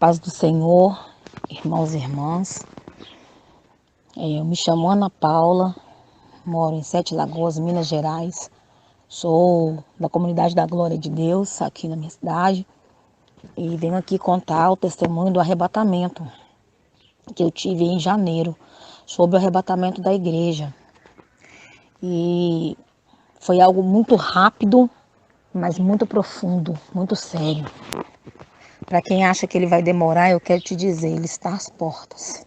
paz do Senhor, irmãos e irmãs. Eu me chamo Ana Paula, moro em Sete Lagoas, Minas Gerais. Sou da comunidade da Glória de Deus, aqui na minha cidade. E venho aqui contar o testemunho do arrebatamento que eu tive em janeiro, sobre o arrebatamento da igreja. E foi algo muito rápido, mas muito profundo, muito sério. Para quem acha que ele vai demorar, eu quero te dizer, ele está às portas.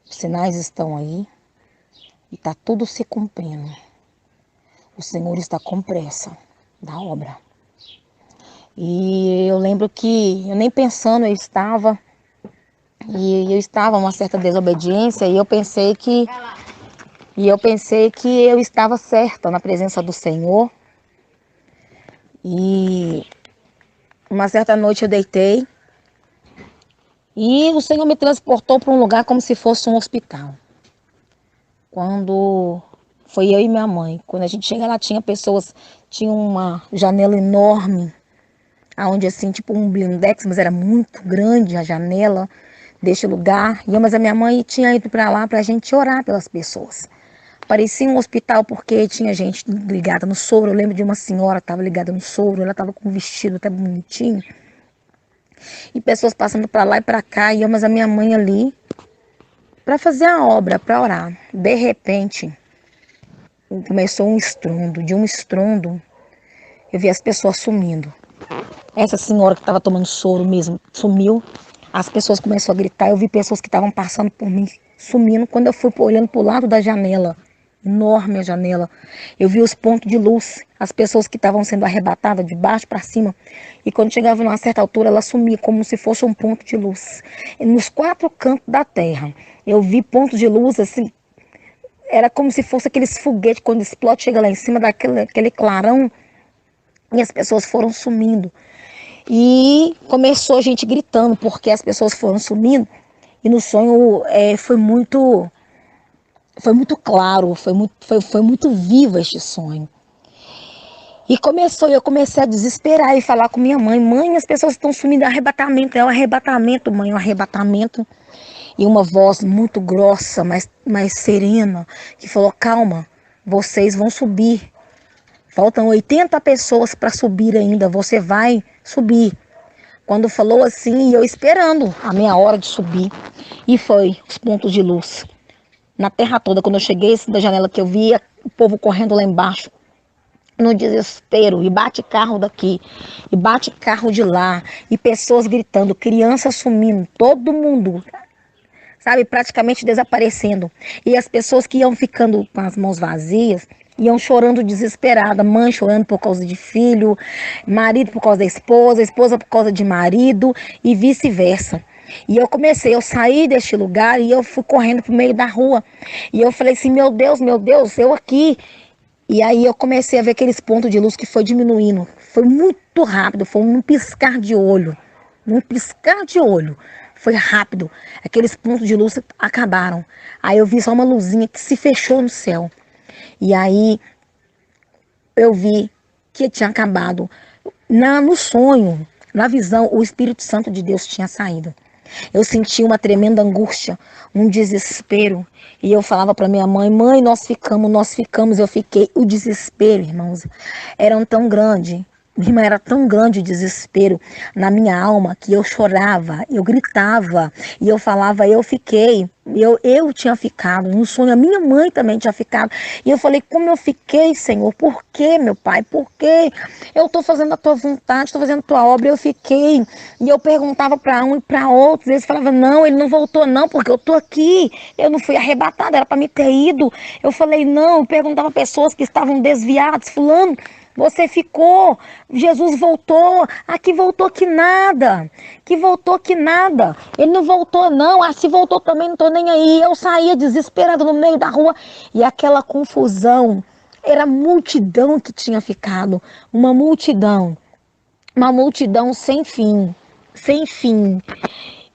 Os sinais estão aí e está tudo se cumprindo. O Senhor está com pressa da obra. E eu lembro que eu nem pensando eu estava uma certa desobediência e eu pensei que eu estava certa na presença do Senhor. E uma certa noite eu deitei e o Senhor me transportou para um lugar como se fosse um hospital. Quando foi eu e minha mãe, quando a gente chega lá tinha uma janela enorme, onde assim, tipo um blindex, mas era muito grande a janela deste lugar. Mas a minha mãe tinha ido para lá para a gente orar pelas pessoas. Parecia um hospital porque tinha gente ligada no soro. Eu lembro de uma senhora que estava ligada no soro, ela estava com um vestido até bonitinho. E pessoas passando para lá e para cá, mas a minha mãe ali para fazer a obra, para orar. De repente, começou um estrondo. De um estrondo, eu vi as pessoas sumindo. Essa senhora que estava tomando soro mesmo sumiu. As pessoas começaram a gritar. Eu vi pessoas que estavam passando por mim sumindo. Quando eu fui olhando para o lado da janela, enorme a janela, eu vi os pontos de luz, as pessoas que estavam sendo arrebatadas de baixo para cima, e quando chegava numa certa altura ela sumia como se fosse um ponto de luz. E nos 4 cantos da terra eu vi pontos de luz assim, era como se fosse aqueles foguetes quando explode, chega lá em cima daquele clarão, e as pessoas foram sumindo. E começou a gente gritando porque as pessoas foram sumindo, e no sonho foi muito claro, foi muito vivo este sonho. E eu comecei a desesperar e falar com minha mãe: mãe, as pessoas estão sumindo, é o arrebatamento, mãe, o arrebatamento. E uma voz muito grossa, mais serena, que falou: calma, vocês vão subir. Faltam 80 pessoas para subir ainda, você vai subir. Quando falou assim, eu esperando a minha hora de subir. E foi os pontos de luz na terra toda. Quando eu cheguei da janela que eu via o povo correndo lá embaixo, no desespero, e bate carro daqui, e bate carro de lá, e pessoas gritando, crianças sumindo, todo mundo, sabe, praticamente desaparecendo. E as pessoas que iam ficando com as mãos vazias, iam chorando desesperada, mãe chorando por causa de filho, marido por causa da esposa, esposa por causa de marido, e vice-versa. E eu saí deste lugar e eu fui correndo pro meio da rua. E eu falei assim: meu Deus, eu aqui. E aí eu comecei a ver aqueles pontos de luz que foi diminuindo. Foi muito rápido, foi num piscar de olho. Num piscar de olho. Foi rápido. Aqueles pontos de luz acabaram. Aí eu vi só uma luzinha que se fechou no céu. E aí eu vi que tinha acabado. No sonho, na visão, o Espírito Santo de Deus tinha saído. Eu senti uma tremenda angústia, um desespero. E eu falava para minha mãe: mãe, nós ficamos. Eu fiquei. O desespero, irmãos, era tão grande. Irmã, era tão grande o desespero na minha alma que eu chorava, eu gritava e eu falava: eu fiquei. Eu tinha ficado, no sonho a minha mãe também tinha ficado. E eu falei: como eu fiquei, Senhor? Por quê, meu Pai? Por quê? Eu estou fazendo a tua vontade, estou fazendo a tua obra, eu fiquei. E eu perguntava para um e para outros, eles falavam: não, ele não voltou não, porque eu estou aqui. Eu não fui arrebatada, era para me ter ido. Eu falei: não, eu perguntava a pessoas que estavam desviadas: fulano, você ficou, Jesus voltou que nada, ele não voltou não, se voltou também não estou nem aí. Eu saía desesperada no meio da rua e aquela confusão, era a multidão que tinha ficado, uma multidão sem fim,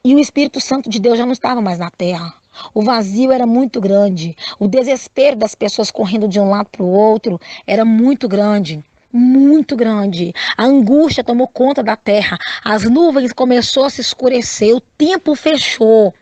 e o Espírito Santo de Deus já não estava mais na terra. O vazio era muito grande, o desespero das pessoas correndo de um lado para o outro era muito grande. muito grande. A angústia tomou conta da terra. As nuvens começaram a se escurecer. O tempo fechou.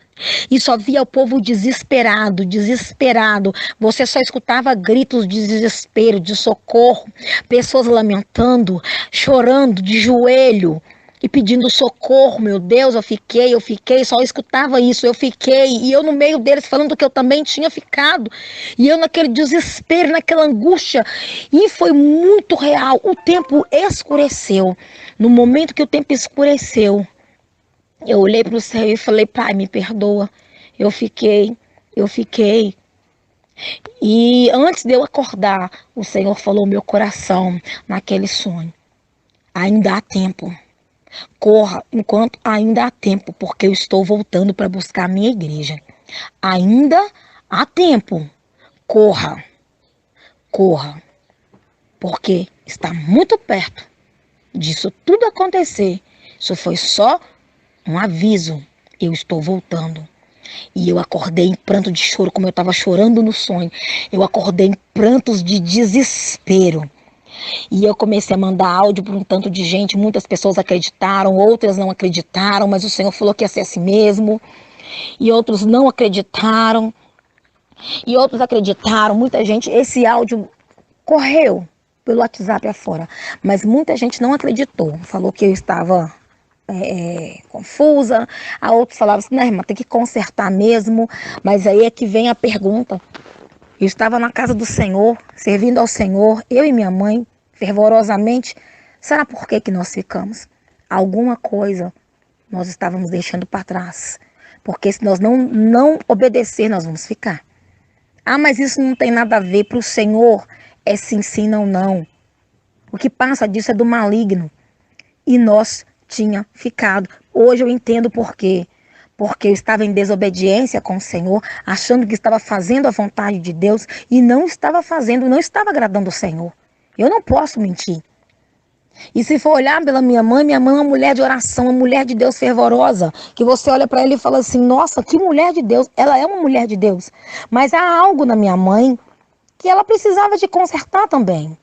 E só via o povo desesperado, desesperado. Você só escutava gritos de desespero, de socorro. Pessoas lamentando, chorando de joelho e pedindo socorro. Meu Deus, eu fiquei, só escutava isso, eu fiquei. E eu no meio deles falando que eu também tinha ficado. E eu naquele desespero, naquela angústia. E foi muito real. O tempo escureceu. No momento que o tempo escureceu, eu olhei para o céu e falei, Pai, me perdoa. Eu fiquei. E antes de eu acordar, o Senhor falou no meu coração, naquele sonho. Ainda há tempo. Corra enquanto ainda há tempo, porque eu estou voltando para buscar a minha igreja. Ainda há tempo. Corra, corra, porque está muito perto disso tudo acontecer. Isso foi só um aviso. Eu estou voltando. E eu acordei em pranto de choro, como eu estava chorando no sonho. Eu acordei em prantos de desespero. E eu comecei a mandar áudio para um tanto de gente. Muitas pessoas acreditaram, outras não acreditaram, mas o Senhor falou que ia ser assim mesmo. E outros não acreditaram. E outros acreditaram. Muita gente, esse áudio correu pelo WhatsApp afora. Mas muita gente não acreditou. Falou que eu estava confusa. A outros falavam assim, né, irmã, tem que consertar mesmo. Mas aí é que vem a pergunta. Eu estava na casa do Senhor, servindo ao Senhor, eu e minha mãe, fervorosamente. Será por que nós ficamos? Alguma coisa nós estávamos deixando para trás. Porque se nós não obedecer, nós vamos ficar. Ah, mas isso não tem nada a ver. Para o Senhor é sim, sim, não, não. O que passa disso é do maligno. E nós tinha ficado. Hoje eu entendo por quê. Porque eu estava em desobediência com o Senhor, achando que estava fazendo a vontade de Deus e não estava fazendo, não estava agradando o Senhor. Eu não posso mentir. E se for olhar pela minha mãe é uma mulher de oração, uma mulher de Deus fervorosa, que você olha para ela e fala assim, nossa, que mulher de Deus. Ela é uma mulher de Deus. Mas há algo na minha mãe que ela precisava de consertar também.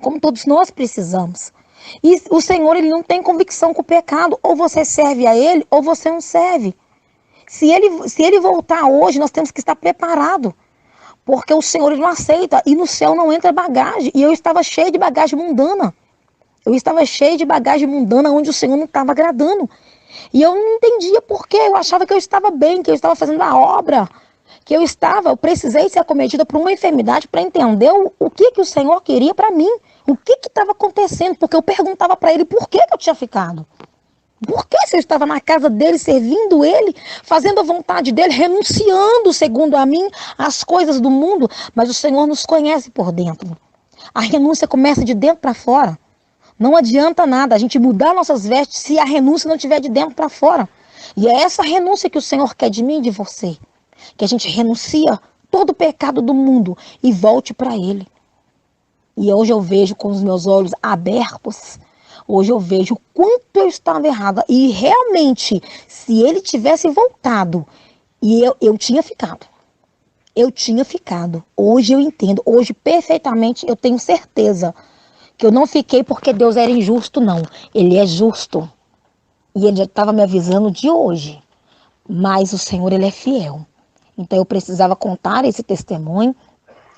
Como todos nós precisamos. E o Senhor, ele não tem convicção com o pecado. Ou você serve a ele, ou você não serve. Se ele voltar hoje, nós temos que estar preparados. Porque o Senhor, ele não aceita. E no céu não entra bagagem. E eu estava cheia de bagagem mundana. Eu estava cheia de bagagem mundana onde o Senhor não estava agradando. E eu não entendia por quê. Eu achava que eu estava bem, que eu estava fazendo a obra. Que eu precisei ser acometida por uma enfermidade para entender o que o Senhor queria para mim. O que estava acontecendo? Porque eu perguntava para ele por que eu tinha ficado. Por que se eu estava na casa dele, servindo ele, fazendo a vontade dele, renunciando, segundo a mim, às coisas do mundo? Mas o Senhor nos conhece por dentro. A renúncia começa de dentro para fora. Não adianta nada a gente mudar nossas vestes se a renúncia não estiver de dentro para fora. E é essa renúncia que o Senhor quer de mim e de você. Que a gente renuncia todo o pecado do mundo e volte para ele. E hoje eu vejo com os meus olhos abertos. Hoje eu vejo o quanto eu estava errada. E realmente, se ele tivesse voltado, eu tinha ficado. Eu tinha ficado. Hoje eu entendo. Hoje, perfeitamente, eu tenho certeza que eu não fiquei porque Deus era injusto, não. Ele é justo. E ele já estava me avisando de hoje. Mas o Senhor, ele é fiel. Então eu precisava contar esse testemunho.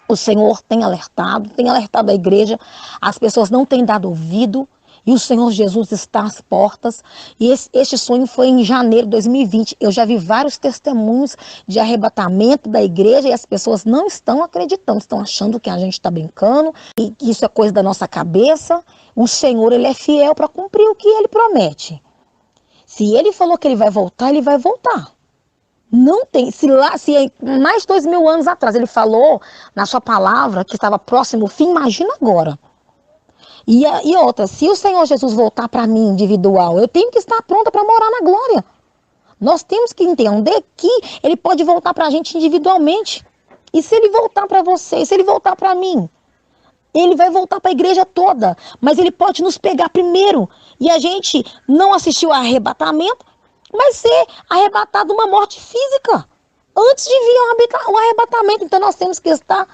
O Senhor tem alertado a igreja. As pessoas não têm dado ouvido. E o Senhor Jesus está às portas. E este sonho foi em janeiro de 2020. Eu já vi vários testemunhos de arrebatamento da igreja e as pessoas não estão acreditando. Estão achando que a gente está brincando e que isso é coisa da nossa cabeça. O Senhor, ele é fiel para cumprir o que ele promete. Se ele falou que ele vai voltar, ele vai voltar. Não tem, se mais de 2000 anos atrás ele falou na sua palavra que estava próximo ao fim, imagina agora. E outra, se o Senhor Jesus voltar para mim individual, eu tenho que estar pronta para morar na glória. Nós temos que entender que ele pode voltar para a gente individualmente. E se ele voltar para você, se ele voltar para mim, ele vai voltar para a igreja toda. Mas ele pode nos pegar primeiro. E a gente não assistiu ao arrebatamento, vai ser arrebatado uma morte física. Antes de vir o arrebatamento. Então nós temos que estar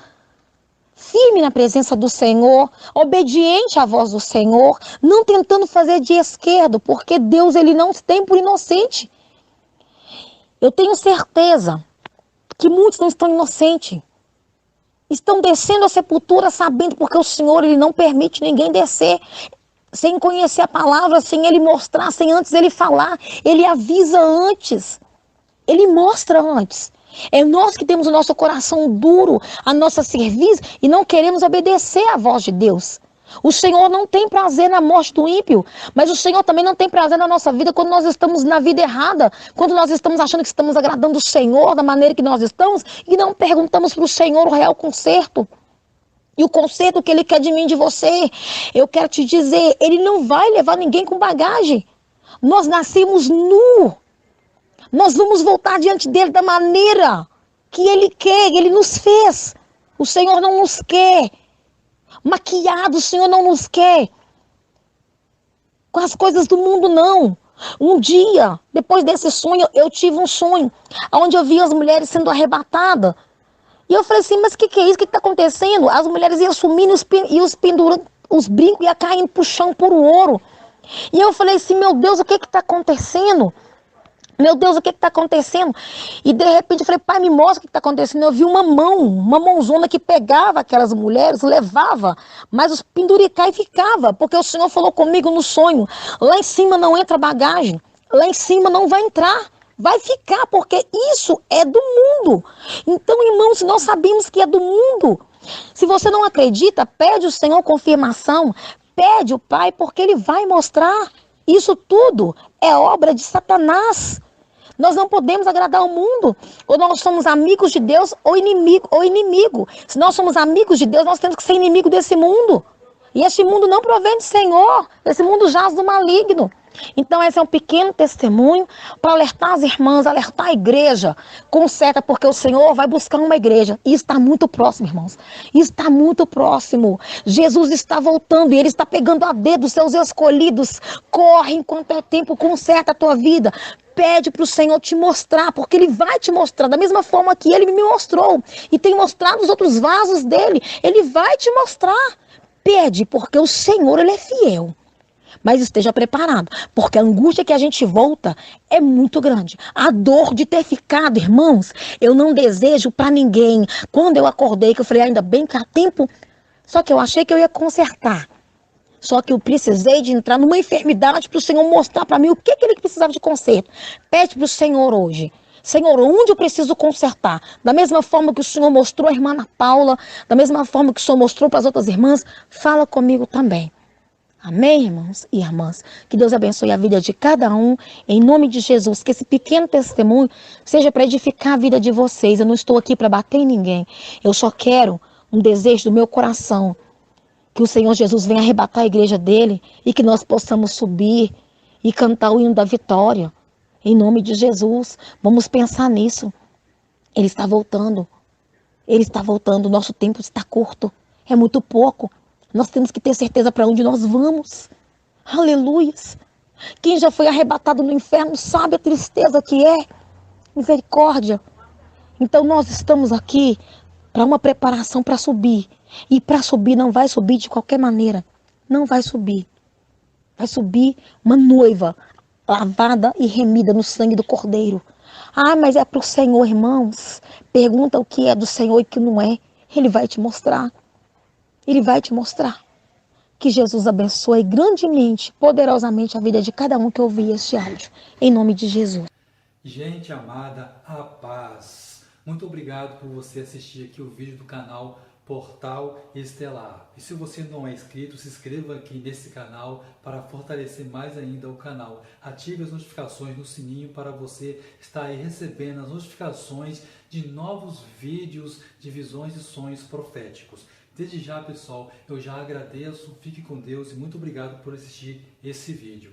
firme firme na presença do Senhor, obediente à voz do Senhor, não tentando fazer de esquerdo, porque Deus ele não tem por inocente. Eu tenho certeza que muitos não estão inocentes. Estão descendo a sepultura sabendo, porque o Senhor ele não permite ninguém descer sem conhecer a palavra, sem ele mostrar, sem antes ele falar. Ele avisa antes, ele mostra antes. É nós que temos o nosso coração duro, a nossa cerviz, e não queremos obedecer à voz de Deus. O Senhor não tem prazer na morte do ímpio, mas o Senhor também não tem prazer na nossa vida quando nós estamos na vida errada, quando nós estamos achando que estamos agradando o Senhor da maneira que nós estamos e não perguntamos para o Senhor o real conserto. E o conserto que Ele quer de mim e de você, eu quero te dizer, Ele não vai levar ninguém com bagagem. Nós nascemos nu. Nós vamos voltar diante dele da maneira que ele quer, ele nos fez. O Senhor não nos quer maquiado, o Senhor não nos quer com as coisas do mundo, não. Um dia, depois desse sonho, eu tive um sonho onde eu vi as mulheres sendo arrebatadas. E eu falei assim, mas o que é isso? O que está acontecendo? As mulheres iam sumindo e os brincos iam caindo para o chão por ouro. E eu falei assim, meu Deus, o que está acontecendo? Meu Deus, o que está acontecendo? E de repente eu falei, pai, me mostra o que está acontecendo. Eu vi uma mãozona que pegava aquelas mulheres, levava, mas os penduricais ficava, porque o Senhor falou comigo no sonho, lá em cima não entra bagagem, lá em cima não vai entrar, vai ficar, porque isso é do mundo. Então, irmãos, nós sabemos que é do mundo. Se você não acredita, pede ao Senhor confirmação, pede o Pai, porque Ele vai mostrar. Isso tudo é obra de Satanás. Nós não podemos agradar o mundo. Ou nós somos amigos de Deus ou inimigo. Se nós somos amigos de Deus, nós temos que ser inimigo desse mundo. E esse mundo não provém do Senhor. Esse mundo jaz do maligno. Então esse é um pequeno testemunho para alertar as irmãs, alertar a igreja. Conserta, porque o Senhor vai buscar uma igreja. E está muito próximo, irmãos. Está muito próximo. Jesus está voltando e Ele está pegando a dedo os seus escolhidos. Corre enquanto é tempo, conserta a tua vida. Pede para o Senhor te mostrar, porque Ele vai te mostrar, da mesma forma que Ele me mostrou. E tem mostrado os outros vasos dele. Ele vai te mostrar. Pede, porque o Senhor Ele é fiel. Mas esteja preparado, porque a angústia que a gente volta é muito grande. A dor de ter ficado, irmãos, eu não desejo para ninguém. Quando eu acordei, que eu falei, ainda bem que há tempo, só que eu achei que eu ia consertar. Só que eu precisei de entrar numa enfermidade para o Senhor mostrar para mim o que Ele precisava de conserto. Pede para o Senhor hoje. Senhor, onde eu preciso consertar? Da mesma forma que o Senhor mostrou a irmã Ana Paula, da mesma forma que o Senhor mostrou para as outras irmãs, fala comigo também. Amém, irmãos e irmãs? Que Deus abençoe a vida de cada um, em nome de Jesus. Que esse pequeno testemunho seja para edificar a vida de vocês. Eu não estou aqui para bater em ninguém. Eu só quero um desejo do meu coração. Que o Senhor Jesus venha arrebatar a igreja dele e que nós possamos subir e cantar o hino da vitória. Em nome de Jesus. Vamos pensar nisso. Ele está voltando. Ele está voltando. O nosso tempo está curto. É muito pouco. Nós temos que ter certeza para onde nós vamos. Aleluias. Quem já foi arrebatado no inferno sabe a tristeza que é. Misericórdia. Então nós estamos aqui para uma preparação para subir. E para subir não vai subir de qualquer maneira. Não vai subir. Vai subir uma noiva lavada e remida no sangue do Cordeiro. Ah, mas é para o Senhor, irmãos. Pergunta o que é do Senhor e o que não é. Ele vai te mostrar. Ele vai te mostrar. Que Jesus abençoe grandemente, poderosamente a vida de cada um que ouvir este áudio. Em nome de Jesus. Gente amada, a paz. Muito obrigado por você assistir aqui o vídeo do canal Portal Estelar. E se você não é inscrito, se inscreva aqui nesse canal para fortalecer mais ainda o canal. Ative as notificações no sininho para você estar aí recebendo as notificações de novos vídeos de visões e sonhos proféticos. Desde já, pessoal, eu já agradeço, fique com Deus e muito obrigado por assistir esse vídeo.